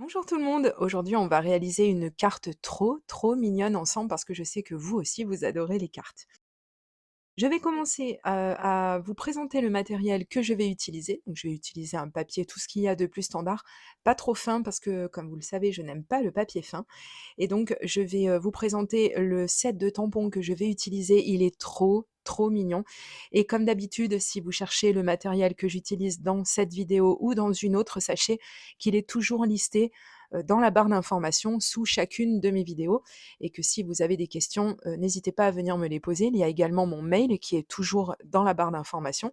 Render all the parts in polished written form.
Bonjour tout le monde, aujourd'hui on va réaliser une carte trop mignonne ensemble parce que je sais que vous aussi vous adorez les cartes. Je vais commencer à vous présenter le matériel que je vais utiliser. Donc je vais utiliser un papier, tout ce qu'il y a de plus standard, pas trop fin parce que comme vous le savez je n'aime pas le papier fin. Et donc je vais vous présenter le set de tampons que je vais utiliser, il est trop mignon. Et comme d'habitude, si vous cherchez le matériel que j'utilise dans cette vidéo ou dans une autre, sachez qu'il est toujours listé dans la barre d'informations sous chacune de mes vidéos et que si vous avez des questions, n'hésitez pas à venir me les poser. Il y a également mon mail qui est toujours dans la barre d'informations.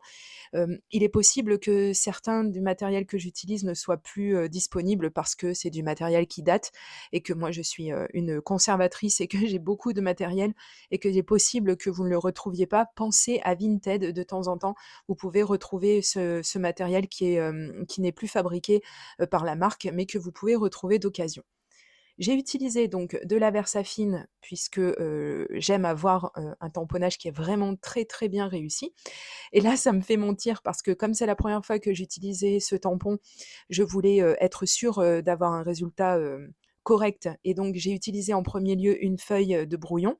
Il est possible que certains du matériel que j'utilise ne soient plus, disponibles parce que c'est du matériel qui date et que moi je suis, une conservatrice et que j'ai beaucoup de matériel et qu'il est possible que vous ne le retrouviez pas. Pensez à Vinted de temps en temps. Vous pouvez retrouver ce matériel qui n'est plus fabriqué, par la marque, mais que vous pouvez retrouver d'occasion. J'ai utilisé donc de la Versafine puisque, j'aime avoir, un tamponnage qui est vraiment très bien réussi et là, ça me fait mentir parce que comme c'est la première fois que j'utilisais ce tampon, je voulais, être sûre, d'avoir un résultat, correct et donc j'ai utilisé en premier lieu une feuille, de brouillon,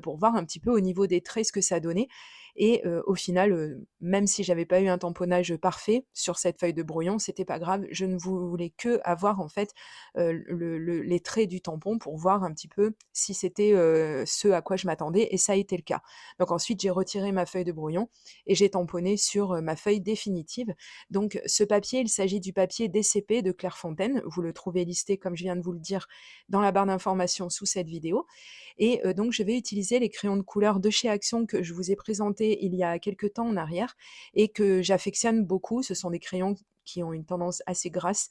pour voir un petit peu au niveau des traits ce que ça donnait et au final, même si j'avais pas eu un tamponnage parfait sur cette feuille de brouillon, c'était pas grave. Je ne voulais qu'avoir en fait, les traits du tampon pour voir un petit peu si c'était, ce à quoi je m'attendais et ça a été le cas. Donc ensuite, j'ai retiré ma feuille de brouillon et j'ai tamponné sur, ma feuille définitive. Donc ce papier, il s'agit du papier DCP de Clairefontaine. Vous le trouvez listé, comme je viens de vous le dire, dans la barre d'informations sous cette vidéo et donc je vais utiliser les crayons de couleur de chez Action que je vous ai présentés il y a quelque temps en arrière et que j'affectionne beaucoup. Ce sont des crayons qui ont une tendance assez grasse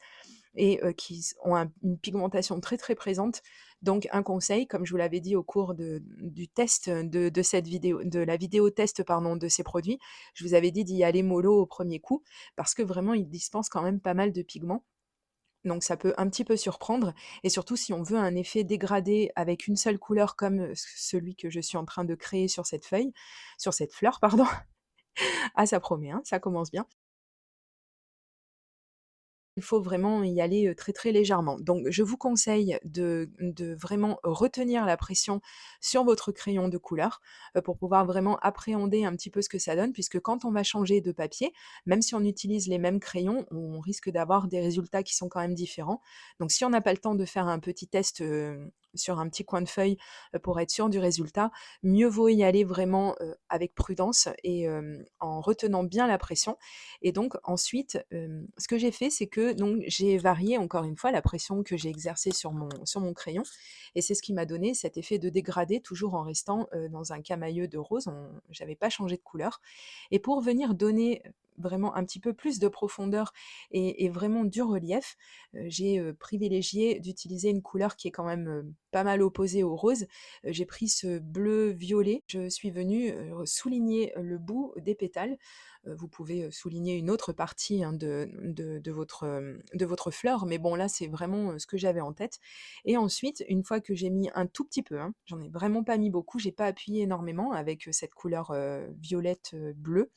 et qui ont une pigmentation très présente. Donc un conseil, comme je vous l'avais dit au cours du test de cette vidéo de la vidéo test pardon, de ces produits, je vous avais dit d'y aller mollo au premier coup parce que vraiment ils dispensent quand même pas mal de pigments. Donc ça peut un petit peu surprendre et surtout si on veut un effet dégradé avec une seule couleur comme, celui que je suis en train de créer sur cette fleur pardon. Ah ça promet, hein, ça commence bien. Il faut vraiment y aller, très légèrement. Donc je vous conseille de vraiment retenir la pression sur votre crayon de couleur, pour pouvoir vraiment appréhender un petit peu ce que ça donne puisque quand on va changer de papier, même si on utilise les mêmes crayons, on risque d'avoir des résultats qui sont quand même différents. Donc si on n'a pas le temps de faire un petit test, sur un petit coin de feuille, pour être sûr du résultat, mieux vaut y aller vraiment, avec prudence et en retenant bien la pression et donc ensuite, ce que j'ai fait, c'est que donc j'ai varié encore une fois la pression que j'ai exercée sur mon crayon et c'est ce qui m'a donné cet effet de dégradé toujours en restant, dans un camaïeu de rose. J'avais pas changé de couleur et pour venir donner, vraiment un petit peu plus de profondeur et vraiment du relief, j'ai, privilégié d'utiliser une couleur qui est quand même, pas mal opposée au rose. J'ai pris ce bleu violet. Je suis venue, souligner le bout des pétales. Vous pouvez, souligner une autre partie, hein, de votre fleur, mais bon là, c'est vraiment, ce que j'avais en tête et ensuite, une fois que j'ai mis un tout petit peu, hein, j'en ai vraiment pas mis beaucoup, j'ai pas appuyé énormément avec, cette couleur, violette, bleue.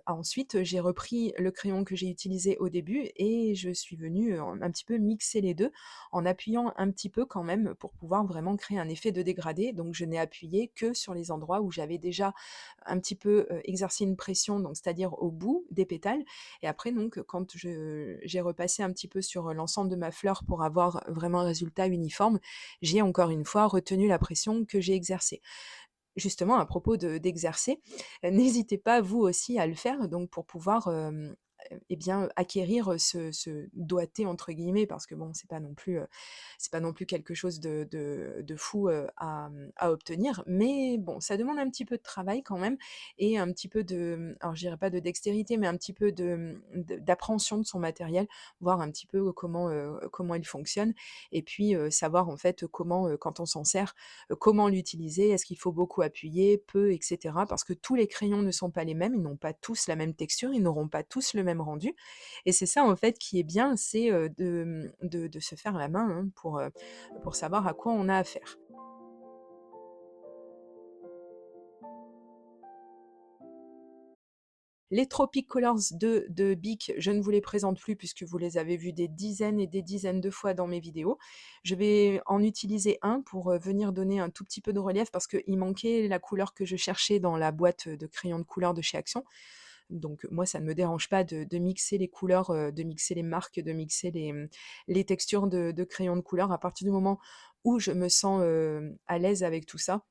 Ensuite, j'ai repris le crayon que j'ai utilisé au début et je suis venue, un petit peu mixer les 2 en appuyant un petit peu quand même pour pouvoir vraiment créer un effet de dégradé. Donc je n'ai appuyé que sur les endroits où j'avais déjà un petit peu, exercé une pression, donc c'est-à-dire au bout des pétales et après donc quand j'ai repassé un petit peu sur, l'ensemble de ma fleur pour avoir vraiment un résultat uniforme, j'ai encore une fois retenu la pression que j'ai exercée. Justement, à propos d'exercer, n'hésitez pas vous aussi à le faire donc pour pouvoir, et bien, acquérir, ce «doigté» entre guillemets parce que bon, c'est pas non plus quelque chose de fou, à obtenir. Mais bon, ça demande un petit peu de travail quand même et un petit peu alors je dirais pas de dextérité, mais un petit peu d'appréhension de son matériel, voir un petit peu comment il fonctionne et puis, savoir en fait comment, quand on s'en sert, comment l'utiliser, est-ce qu'il faut beaucoup appuyer, peu, et cetera. Parce que tous les crayons ne sont pas les mêmes, ils n'ont pas tous la même texture, ils n'auront pas tous le même rendu et c'est ça en fait qui est bien, c'est, de se faire la main, hein, pour savoir à quoi on a affaire. Les Tropic Colors de Bic, je ne vous les présente plus puisque vous les avez vus des dizaines et des dizaines de fois dans mes vidéos. Je vais en utiliser un pour, venir donner un tout petit peu de relief parce qu'il manquait la couleur que je cherchais dans la boîte, de crayons de couleur de chez Action. Donc moi, ça ne me dérange pas de mixer les couleurs, de mixer les marques, de mixer les textures de crayons de couleur à partir du moment où je me sens, à l'aise avec tout ça.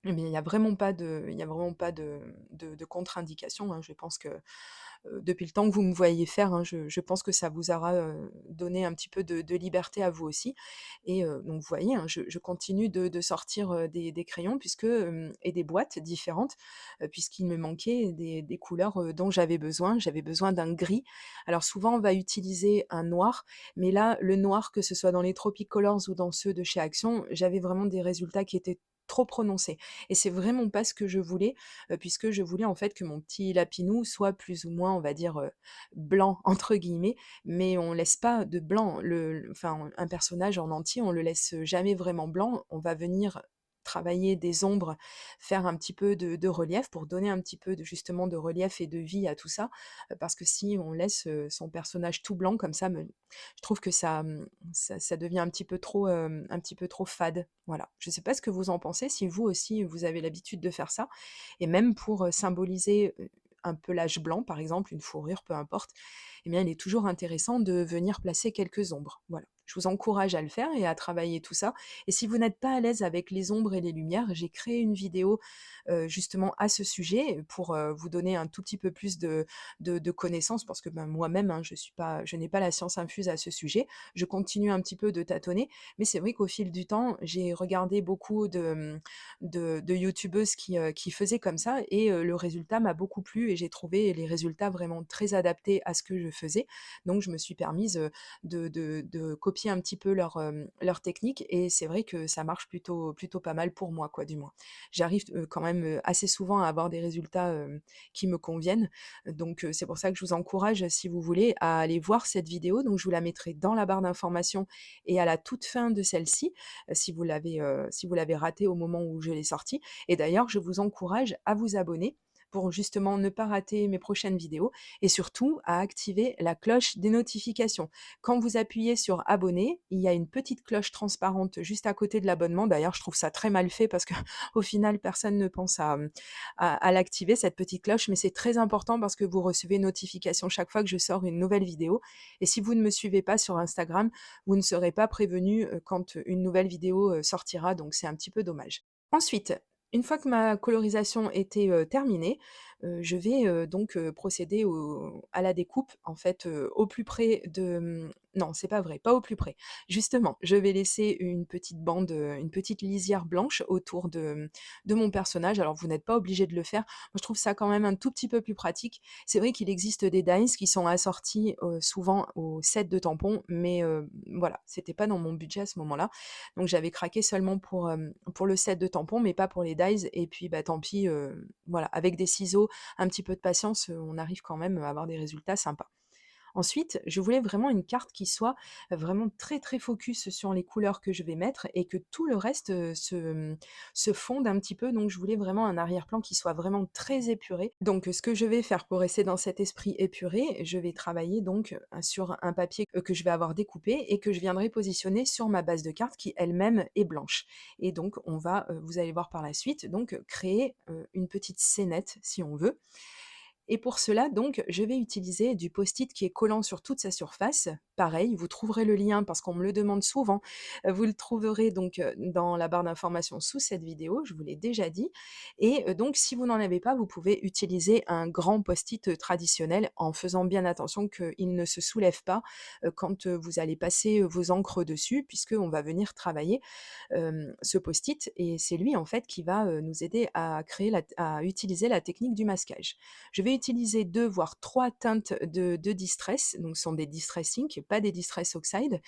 Eh bien, il y a vraiment pas de contre-indication, hein. Je pense que, depuis le temps que vous me voyez faire, hein, je pense que ça vous aura, donné un petit peu de liberté à vous aussi et donc vous voyez, hein, je continue de sortir, des crayons puisque, et des boîtes différentes, puisqu'il me manquait des couleurs, dont j'avais besoin. J'avais besoin d'un gris. Alors souvent, on va utiliser un noir, mais là, le noir, que ce soit dans les Tropic Colors ou dans ceux de chez Action, j'avais vraiment des résultats qui étaient trop prononcés et c'est vraiment pas ce que je voulais, puisque je voulais en fait que mon petit lapinou soit plus ou moins, on va dire, «blanc» entre guillemets, mais on laisse pas de blanc. Enfin, un personnage en entier, on le laisse jamais vraiment blanc. On va venir travailler des ombres, faire un petit peu de relief pour donner un petit peu de justement de relief et de vie à tout ça, parce que si on laisse, son personnage tout blanc comme ça, je trouve que ça devient un petit peu trop fade. Voilà. Je ne sais pas ce que vous en pensez, si vous aussi vous avez l'habitude de faire ça et même pour, symboliser, un pelage blanc par exemple, une fourrure, peu importe, eh bien il est toujours intéressant de venir placer quelques ombres. Voilà. Je vous encourage à le faire et à travailler tout ça et si vous n'êtes pas à l'aise avec les ombres et les lumières, j'ai créé une vidéo, justement à ce sujet pour, vous donner un tout petit peu plus de connaissances parce que, ben, moi-même, hein, je n'ai pas la science infuse à ce sujet. Je continue un petit peu de tâtonner, mais c'est vrai qu'au fil du temps, j'ai regardé beaucoup de youtubeuses qui faisaient comme ça et le résultat m'a beaucoup plu et j'ai trouvé les résultats vraiment très adaptés à ce que je faisais. Donc je me suis permise, de copier un petit peu leur technique et c'est vrai que ça marche plutôt pas mal pour moi, quoi, du moins. J'arrive, quand même, assez souvent à avoir des résultats, qui me conviennent. Donc c'est pour ça que je vous encourage, si vous voulez, à aller voir cette vidéo. Donc je vous la mettrai dans la barre d'informations et à la toute fin de celle-ci, si vous l'avez ratée au moment où je l'ai sortie. Et d'ailleurs, je vous encourage à vous abonner pour justement ne pas rater mes prochaines vidéos et surtout à activer la cloche des notifications. Quand vous appuyez sur abonner, il y a une petite cloche transparente juste à côté de l'abonnement. D'ailleurs, je trouve ça très mal fait parce que au final, personne ne pense à l'activer, cette petite cloche, mais c'est très important parce que vous recevez une notification chaque fois que je sors une nouvelle vidéo. Et si vous ne me suivez pas sur Instagram, vous ne serez pas prévenu quand une nouvelle vidéo sortira, donc c'est un petit peu dommage. Ensuite, une fois que ma colorisation était, terminée, je vais, donc, procéder à la découpe en fait, au plus près non, c'est pas vrai, pas au plus près. Justement, je vais laisser une petite bande, une petite lisière blanche autour de mon personnage. Alors vous n'êtes pas obligé de le faire. Moi, je trouve ça quand même un tout petit peu plus pratique. C'est vrai qu'il existe des dies qui sont assortis, souvent au set de tampons, mais, voilà, c'était pas dans mon budget à ce moment-là. Donc j'avais craqué seulement pour le set de tampons, mais pas pour les dies et puis, bah, tant pis, voilà, avec des ciseaux, un petit peu de patience, on arrive quand même à avoir des résultats sympas. Ensuite, je voulais vraiment une carte qui soit vraiment très, très focus sur les couleurs que je vais mettre et que tout le reste, se fonde un petit peu. Donc je voulais vraiment un arrière-plan qui soit vraiment très épuré. Donc ce que je vais faire pour rester dans cet esprit épuré, je vais travailler donc, sur un papier, que je vais avoir découpé et que je viendrai positionner sur ma base de carte qui elle-même est blanche. Et donc on va, vous allez voir par la suite, donc créer, une petite scénette si on veut. Et pour cela, donc, je vais utiliser du post-it qui est collant sur toute sa surface. Pareil, vous trouverez le lien parce qu'on me le demande souvent. Vous le trouverez donc, dans la barre d'informations sous cette vidéo, je vous l'ai déjà dit. Et donc, si vous n'en avez pas, vous pouvez utiliser un grand post-it traditionnel en faisant bien attention qu'il ne se soulève pas quand vous allez passer vos encres dessus, puisqu'on va venir travailler ce post-it et c'est lui en fait qui va nous aider à utiliser la technique du masquage. Je vais utiliser 2 voire 3 teintes de distress, donc ce sont des distress ink, pas des distress oxide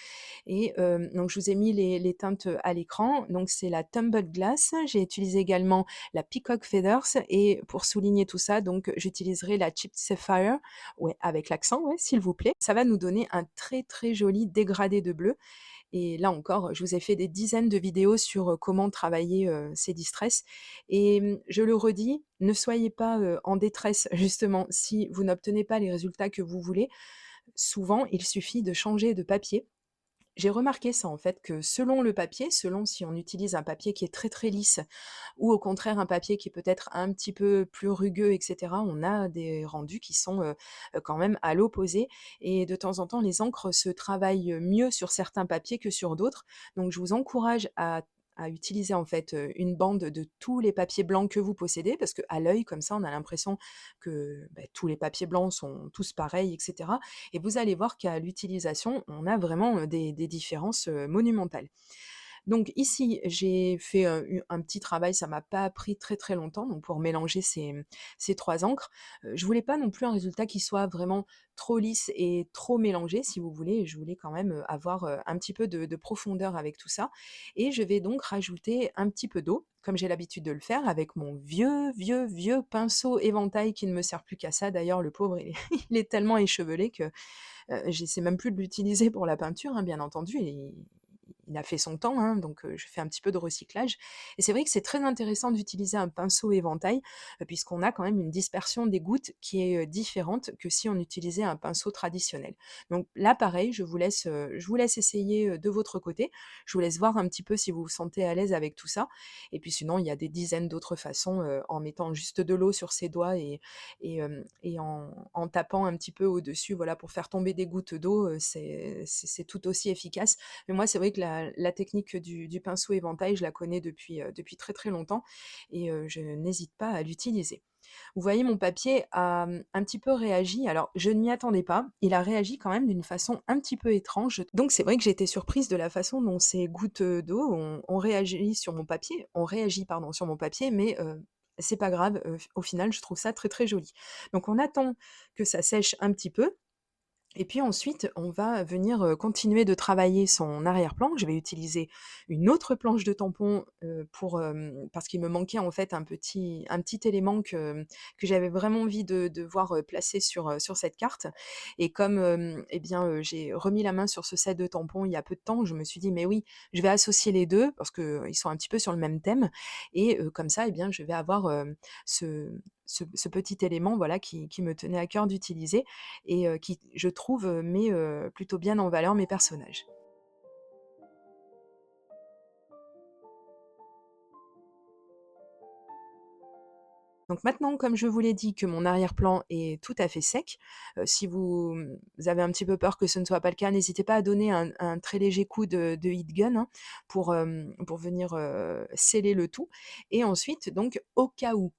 et donc je vous ai mis les teintes à l'écran. Donc c'est la Tumbled Glass, j'ai utilisé également la Peacock Feathers et pour souligner tout ça, donc j'utiliserai la Chipped Sapphire, ouais, avec l'accent, ouais, s'il vous plaît. Ça va nous donner un très, très joli dégradé de bleu Et là encore, je vous ai fait des dizaines de vidéos sur, comment travailler, ces distress et je le redis, ne soyez pas, en détresse justement si vous n'obtenez pas les résultats que vous voulez. Souvent, il suffit de changer de papier. J'ai remarqué ça en fait, que selon le papier, selon si on utilise un papier qui est très, très lisse ou au contraire un papier qui est peut-être un petit peu plus rugueux et cetera, on a des rendus qui sont, quand même à l'opposé et de temps en temps, les encres se travaillent, mieux sur certains papiers que sur d'autres. Donc je vous encourage à utiliser en fait, une bande de tous les papiers blancs que vous possédez parce qu'à l'œil comme ça, on a l'impression que, tous les papiers blancs sont tous pareils et cetera et vous allez voir qu'à l'utilisation, on a vraiment, des différences, monumentales. Donc ici, j'ai fait, un petit travail, ça m'a pas pris très, très longtemps, donc pour mélanger ces 3 encres. Je voulais pas non plus un résultat qui soit vraiment trop lisse et trop mélangé, si vous voulez. Je voulais quand même, avoir, un petit peu de profondeur avec tout ça et je vais donc rajouter un petit peu d'eau, comme j'ai l'habitude de le faire avec mon vieux, vieux, vieux pinceau éventail qui ne me sert plus qu'à ça. D'ailleurs, le pauvre, il est il est tellement échevelé que j'essaie même plus de l'utiliser pour la peinture, hein, bien entendu, il a fait son temps, hein, donc je fais un petit peu de recyclage et c'est vrai que c'est très intéressant d'utiliser un pinceau éventail, puisqu'on a quand même une dispersion des gouttes qui est, différente que si on utilisait un pinceau traditionnel. Donc là, pareil, je vous laisse essayer, de votre côté. Je vous laisse voir un petit peu si vous vous sentez à l'aise avec tout ça et puis sinon, il y a des dizaines d'autres façons, en mettant juste de l'eau sur ses doigts et en tapant un petit peu au-dessus, voilà, pour faire tomber des gouttes d'eau, c'est tout aussi efficace. Mais moi, c'est vrai que la technique du pinceau éventail, je la connais depuis très, très longtemps et je n'hésite pas à l'utiliser. Vous voyez, mon papier a, un petit peu réagi. Alors, je ne m'y attendais pas. Il a réagi quand même d'une façon un petit peu étrange. Donc, c'est vrai que j'ai été surprise de la façon dont ces gouttes, d'eau ont réagi sur mon papier ont réagi, pardon, sur mon papier, mais c'est pas grave, au final, je trouve ça très, très joli. Donc on attend que ça sèche un petit peu et puis ensuite, on va venir, continuer de travailler son arrière-plan. Je vais utiliser une autre planche de tampon, pour, parce qu'il me manquait en fait un petit élément que j'avais vraiment envie de voir, placé sur cette carte et comme, et bien, j'ai remis la main sur ce set de tampons il y a peu de temps, je me suis dit: «Mais oui, je vais associer les 2 parce qu'ils sont un petit peu sur le même thème et comme ça, et bien, je vais avoir, ce ce petit élément, voilà, qui me tenait à cœur d'utiliser et qui, je trouve, met, plutôt bien en valeur mes personnages. Donc maintenant, comme je vous l'ai dit que mon arrière-plan est tout à fait sec, si vous avez un petit peu peur que ce ne soit pas le cas, n'hésitez pas à donner un très léger coup de heat gun, hein, pour venir, sceller le tout et ensuite donc au cas où,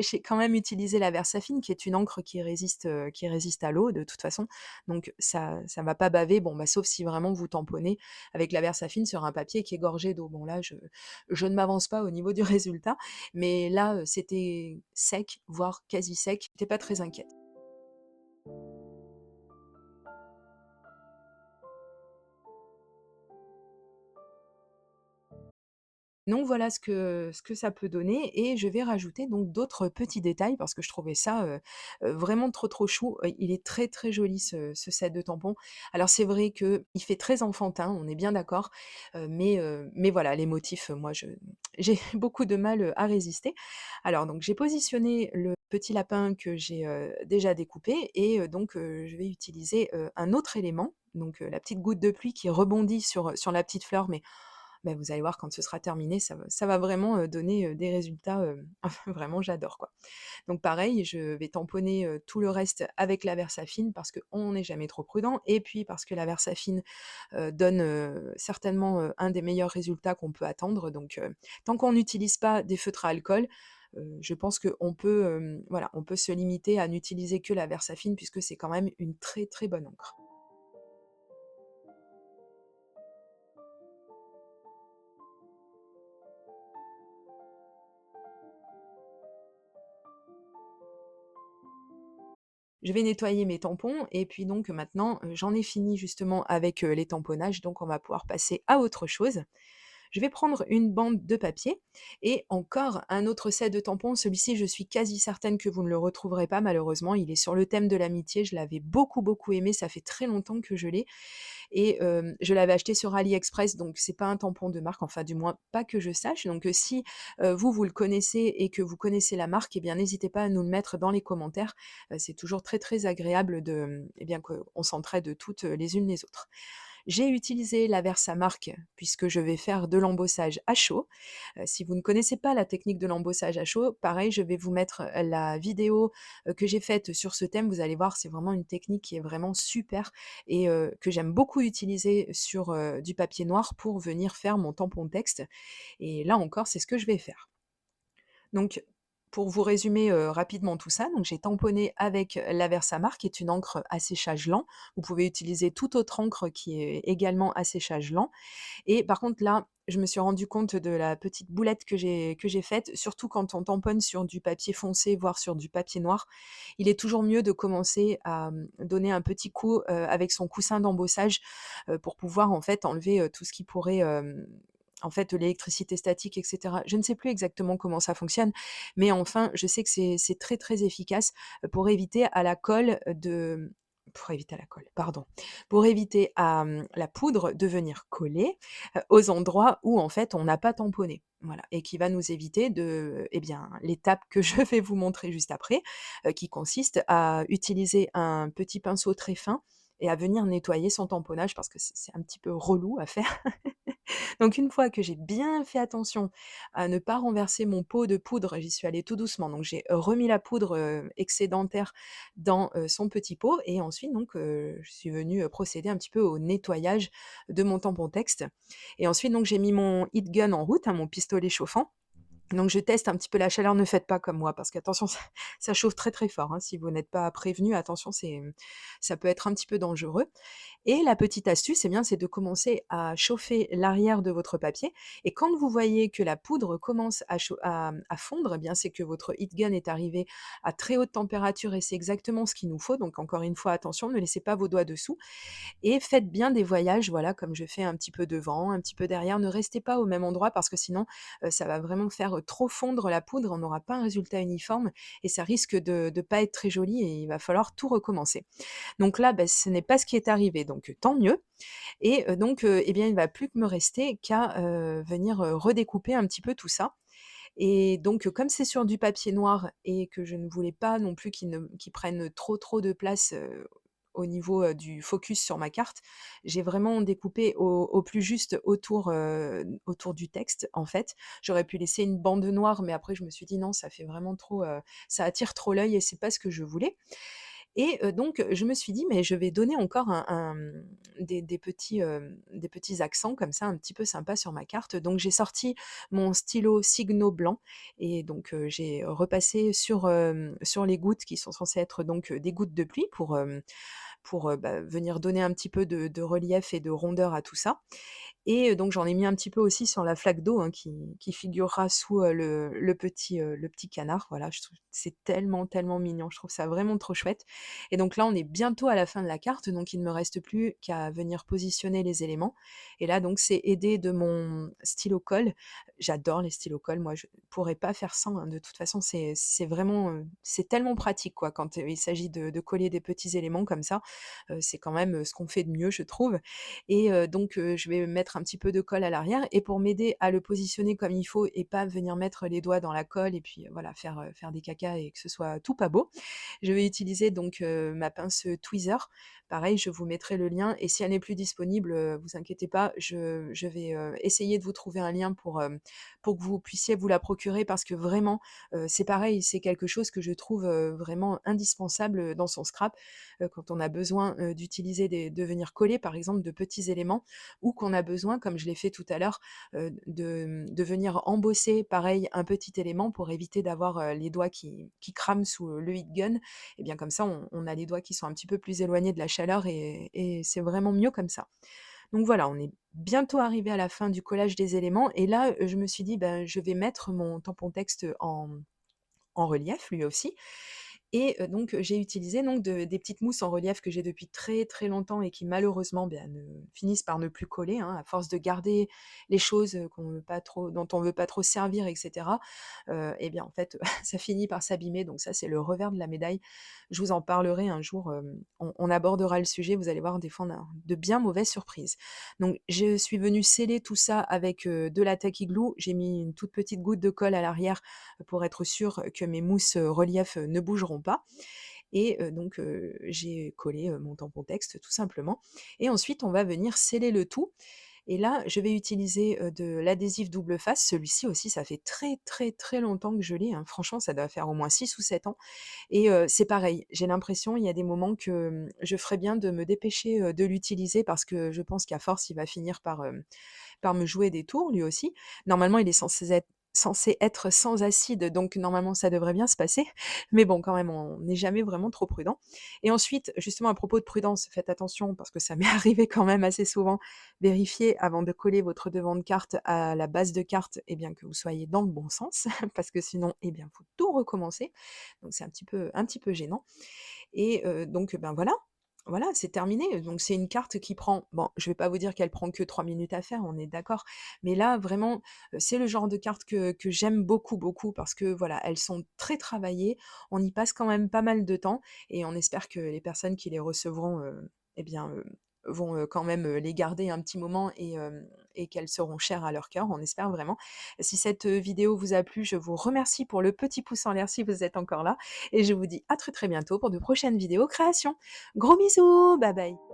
j'ai quand même utilisé la Versafine qui est une encre qui résiste à l'eau de toute façon, donc ça va pas baver, bon, bah, sauf si vraiment vous tamponnez avec la Versafine sur un papier qui est gorgé d'eau. Bon là, je ne m'avance pas au niveau du résultat, mais là, c'était sec, voire quasi sec. J'étais pas très inquiète. Donc voilà ce que ça peut donner et je vais rajouter donc d'autres petits détails parce que je trouvais ça, vraiment trop, trop chou. Il est très, très joli ce set de tampons. Alors c'est vrai qu'il fait très enfantin, on est bien d'accord, mais voilà, les motifs, moi j'ai beaucoup de mal, à résister. Alors donc j'ai positionné le petit lapin que j'ai, déjà découpé et donc je vais utiliser, un autre élément, donc la petite goutte de pluie qui rebondit sur la petite fleur, mais vous allez voir quand ce sera terminé, ça va vraiment, donner, des résultats, vraiment j'adore quoi. Donc pareil, je vais tamponner, tout le reste avec la Versafine parce qu'on n'est jamais trop prudent et puis parce que la Versafine, donne, certainement, un des meilleurs résultats qu'on peut attendre donc tant qu'on n'utilise pas des feutres à alcool, je pense qu'on peut, voilà, on peut se limiter à n'utiliser que la Versafine puisque c'est quand même une très, très bonne encre. Je vais nettoyer mes tampons et puis donc maintenant, j'en ai fini justement avec, les tamponnages, donc on va pouvoir passer à autre chose. Je vais prendre une bande de papier et encore un autre set de tampons. Celui-ci, je suis quasi certaine que vous ne le retrouverez pas malheureusement. Il est sur le thème de l'amitié. Je l'avais beaucoup, beaucoup aimé. Ça fait très longtemps que je l'ai et je l'avais acheté sur AliExpress, donc c'est pas un tampon de marque, enfin du moins pas que je sache. Donc si, vous le connaissez et que vous connaissez la marque, eh bien n'hésitez pas à nous le mettre dans les commentaires. C'est toujours très, très agréable de, eh bien qu'on s'entraide toutes, les unes les autres. J'ai utilisé la Versamark puisque je vais faire de l'embossage à chaud. Si vous ne connaissez pas la technique de l'embossage à chaud, pareil, je vais vous mettre, la vidéo, que j'ai faite sur ce thème. Vous allez voir, c'est vraiment une technique qui est vraiment super et que j'aime beaucoup utiliser sur, du papier noir pour venir faire mon tampon texte et là encore, c'est ce que je vais faire. Donc, pour vous résumer, rapidement tout ça, donc j'ai tamponné avec la Versamark qui est une encre à séchage lent. Vous pouvez utiliser toute autre encre qui est également à séchage lent et par contre là, je me suis rendu compte de la petite boulette que j'ai faite, surtout quand on tamponne sur du papier foncé, voire sur du papier noir. Il est toujours mieux de commencer à, donner un petit coup, avec son coussin d'embossage, pour pouvoir en fait enlever, tout ce qui pourrait, en fait, l'électricité statique et cetera. Je ne sais plus exactement comment ça fonctionne, mais enfin, je sais que c'est très, très efficace, pour éviter à la colle, de pour éviter à la colle, pardon, pour éviter à, la poudre de venir coller, aux endroits où en fait on n'a pas tamponné. Voilà et qui va nous éviter de eh bien, l'étape que je vais vous montrer juste après, qui consiste à utiliser un petit pinceau très fin et à venir nettoyer son tamponnage parce que c'est un petit peu relou à faire. Donc une fois que j'ai bien fait attention à ne pas renverser mon pot de poudre, j'y suis allée tout doucement, donc j'ai remis la poudre, excédentaire dans, son petit pot et ensuite donc, je suis venue, procéder un petit peu au nettoyage de mon tampon texte et ensuite donc j'ai mis mon heat gun en route, hein, mon pistolet chauffant. Donc je teste un petit peu la chaleur, ne faites pas comme moi parce qu'attention ça chauffe très, très fort, hein. Si vous n'êtes pas prévenu, attention ça peut être un petit peu dangereux. Et la petite astuce, eh bien, c'est de commencer à chauffer l'arrière de votre papier et quand vous voyez que la poudre commence à fondre, eh bien, c'est que votre heat gun est arrivé à très haute température et c'est exactement ce qu'il nous faut. Donc encore une fois, attention, ne laissez pas vos doigts dessous et faites bien des voyages, voilà, comme je fais un petit peu devant, un petit peu derrière. Ne restez pas au même endroit parce que sinon, ça va vraiment faire, trop fondre la poudre. On n'aura pas un résultat uniforme et ça risque de pas être très joli et il va falloir tout recommencer. Donc là, ce n'est pas ce qui est arrivé, donc tant mieux et donc eh bien, il ne va plus que me rester qu'à, venir, redécouper un petit peu tout ça et donc comme c'est sur du papier noir et que je ne voulais pas non plus qu'il prenne trop, trop de place, au niveau, du focus sur ma carte, j'ai vraiment découpé au plus juste autour du texte, en fait. J'aurais pu laisser une bande noire, mais après je me suis dit: «Non, ça fait vraiment trop, ça attire trop l'œil et c'est pas ce que je voulais». Et donc je me suis dit: «Mais je vais donner encore des petits accents comme ça un petit peu sympas sur ma carte». Donc j'ai sorti mon stylo Signo blanc et donc j'ai repassé sur les gouttes qui sont censées être donc des gouttes de pluie pour, venir donner un petit peu de relief et de rondeur à tout ça et donc j'en ai mis un petit peu aussi sur la flaque d'eau, hein, qui figurera sous, le petit canard. Voilà, je trouve c'est tellement, tellement mignon. Je trouve ça vraiment trop chouette et donc là, on est bientôt à la fin de la carte, donc il ne me reste plus qu'à venir positionner les éléments et là, donc c'est aidé de mon stylo colle. J'adore les stylos colle, moi, je pourrais pas faire sans, hein. De toute façon, c'est vraiment, c'est tellement pratique, quoi, quand, il s'agit de coller des petits éléments comme ça. C'est quand même, ce qu'on fait de mieux, je trouve et donc je vais mettre un petit peu de colle à l'arrière et pour m'aider à le positionner comme il faut et pas venir mettre les doigts dans la colle et puis, voilà, faire des cacas et que ce soit tout pas beau, je vais utiliser donc ma pince, tweezer. Pareil, je vous mettrai le lien et si elle n'est plus disponible, vous inquiétez pas, je vais, essayer de vous trouver un lien pour que vous puissiez vous la procurer parce que vraiment, c'est pareil, c'est quelque chose que je trouve, vraiment indispensable, dans son scrap, quand on a besoin, d'utiliser de venir coller par exemple de petits éléments ou qu'on a besoin, comme je l'ai fait tout à l'heure, de venir embosser pareil un petit élément pour éviter d'avoir, les doigts qui crament sous, le heat gun et bien comme ça on a les doigts qui sont un petit peu plus éloignés de la chaleur et c'est vraiment mieux comme ça. Donc voilà, on est bientôt arrivé à la fin du collage des éléments et là, je me suis dit: «Ben, je vais mettre mon tampon texte en relief lui aussi» Et donc j'ai utilisé donc des petites mousses en relief que j'ai depuis très, très longtemps et qui malheureusement, bien, ne finissent par ne plus coller, hein, à force de garder les choses, qu'on veut pas trop dont on veut pas trop se servir et cetera, et bien, en fait, ça finit par s'abîmer, donc ça, c'est le revers de la médaille. Je vous en parlerai un jour, on abordera le sujet, vous allez voir, des fois, on a de bien mauvaises surprises. Donc je suis venue sceller tout ça avec, de la Tacky Glue. J'ai mis une toute petite goutte de colle à l'arrière, pour être sûre que mes mousses, relief, ne bougeront pas et donc j'ai collé, mon tampon texte tout simplement et ensuite on va venir sceller le tout et là, je vais utiliser, de l'adhésif double face. Celui-ci aussi, ça fait très, très, très longtemps que je l'ai, hein. Franchement, ça doit faire au moins 6 ou 7 ans et c'est pareil, j'ai l'impression, il y a des moments que, je ferais bien de me dépêcher, de l'utiliser parce que je pense qu'à force, il va finir par me jouer des tours lui aussi. Normalement, il est censé être sans acide, donc normalement ça devrait bien se passer. Mais bon, quand même, on n'est jamais vraiment trop prudent. Et ensuite, justement à propos de prudence, faites attention parce que ça m'est arrivé quand même assez souvent, vérifiez avant de coller votre devant de carte à la base de carte, eh bien que vous soyez dans le bon sens, parce que sinon, eh bien, faut tout recommencer. Donc c'est un petit peu gênant. Et donc ben voilà, c'est terminé. Donc c'est une carte qui prend bon, je vais pas vous dire qu'elle prend que 3 minutes à faire, on est d'accord. Mais là vraiment, c'est le genre de carte que j'aime beaucoup, beaucoup parce que voilà, elles sont très travaillées, on y passe quand même pas mal de temps et on espère que les personnes qui les recevront, eh bien, vont, quand même, les garder un petit moment et qu'elles seront chères à leur cœur, on espère vraiment. Si cette, vidéo vous a plu, je vous remercie pour le petit pouce en l'air si vous êtes encore là et je vous dis à très, très bientôt pour de prochaines vidéos créations. Gros bisous, bye bye.